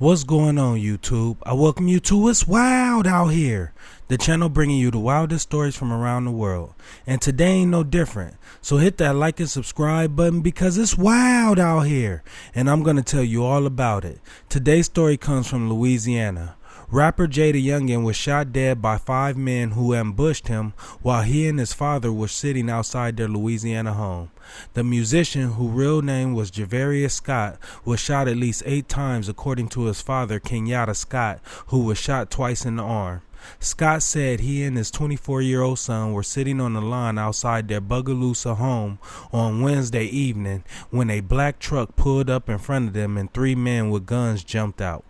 What's going on, YouTube? I welcome you to It's Wild Out Here, the channel bringing you the wildest stories from around the world. And today ain't no different. So hit that like and subscribe button because it's wild out here. And I'm going to tell you all about it. Today's story comes from Louisiana. Rapper JayDaYoungan was shot dead by 5 men who ambushed him while he and his father were sitting outside their Louisiana home. The musician, whose real name was Javorius Scott, was shot at least 8 times according to his father, Kenyatta Scott, who was shot twice in the arm. Scott said he and his 24-year-old son were sitting on the lawn outside their Bogalusa home on Wednesday evening when a black truck pulled up in front of them and 3 men with guns jumped out.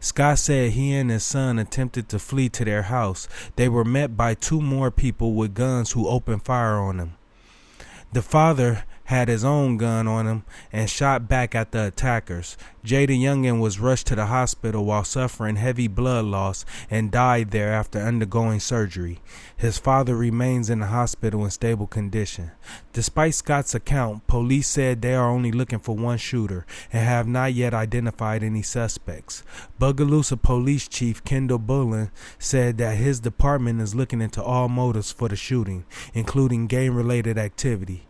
Scott said he and his son attempted to flee to their house. They were met by 2 more people with guns who opened fire on them. The father had his own gun on him and shot back at the attackers. JayDaYoungan was rushed to the hospital while suffering heavy blood loss and died there after undergoing surgery. His father remains in the hospital in stable condition. Despite Scott's account, police said they are only looking for one shooter and have not yet identified any suspects. Bogalusa Police Chief Kendall Bullen said that his department is looking into all motives for the shooting, including gang-related activity.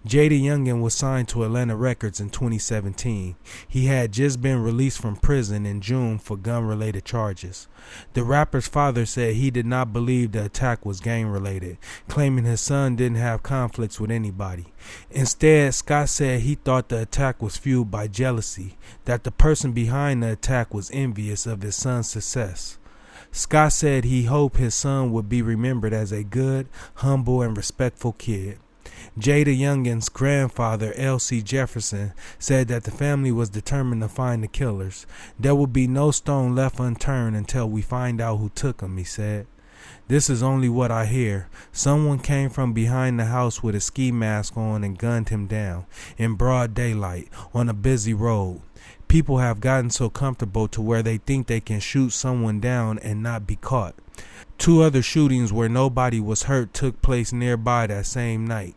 JayDaYoungan was signed to Atlantic Records in 2017. He had just been released from prison in June for gun-related charges. The rapper's father said he did not believe the attack was gang-related, claiming his son didn't have conflicts with anybody. Instead, Scott said he thought the attack was fueled by jealousy, that the person behind the attack was envious of his son's success. Scott said he hoped his son would be remembered as a good, humble, and respectful kid. JayDaYoungan's grandfather, L.C. Jefferson, said that the family was determined to find the killers. There will be no stone left unturned until we find out who took them, he said. This is only what I hear. Someone came from behind the house with a ski mask on and gunned him down in broad daylight on a busy road. People have gotten so comfortable to where they think they can shoot someone down and not be caught. 2 other shootings where nobody was hurt took place nearby that same night.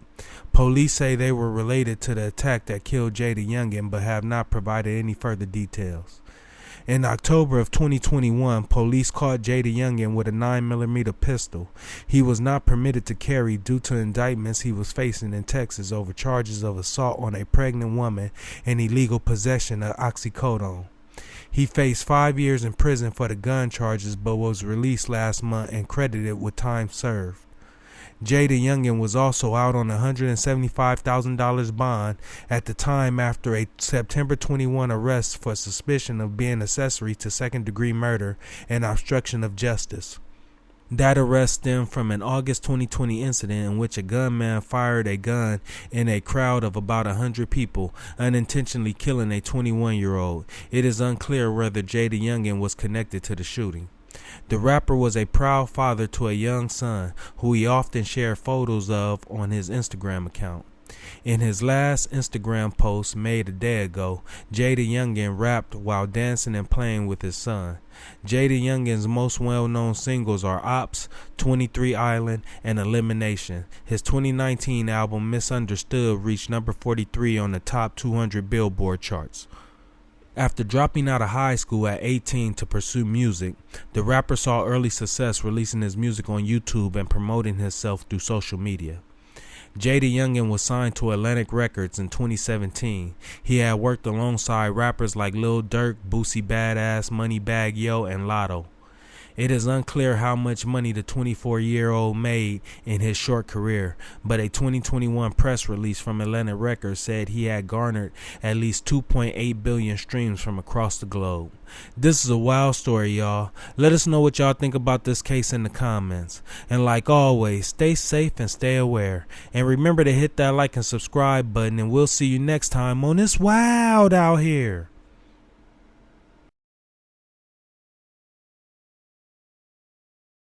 Police say they were related to the attack that killed JayDaYoungan but have not provided any further details. In October of 2021, police caught JayDaYoungan with a 9mm pistol. He was not permitted to carry due to indictments he was facing in Texas over charges of assault on a pregnant woman and illegal possession of oxycodone. He faced 5 years in prison for the gun charges but was released last month and credited with time served. JayDaYoungan was also out on a $175,000 bond at the time after a September 21 arrest for suspicion of being accessory to second-degree murder and obstruction of justice. That arrest stemmed from an August 2020 incident in which a gunman fired a gun in a crowd of about 100 people, unintentionally killing a 21-year-old. It is unclear whether JayDaYoungan was connected to the shooting. The rapper was a proud father to a young son, who he often shared photos of on his Instagram account. In his last Instagram post made a day ago, JayDaYoungan rapped while dancing and playing with his son. JayDaYoungan's most well-known singles are Ops, 23 Island, and Elimination. His 2019 album Misunderstood reached number 43 on the top 200 Billboard charts. After dropping out of high school at 18 to pursue music, the rapper saw early success releasing his music on YouTube and promoting himself through social media. JayDaYoungan was signed to Atlantic Records in 2017. He had worked alongside rappers like Lil Durk, Boosie Badass, Moneybagg Yo, and Lotto. It is unclear how much money the 24-year-old made in his short career, but a 2021 press release from Atlantic Records said he had garnered at least 2.8 billion streams from across the globe. This is a wild story, y'all. Let us know what y'all think about this case in the comments. And like always, stay safe and stay aware. And remember to hit that like and subscribe button, and we'll see you next time on It's Wild Out Here.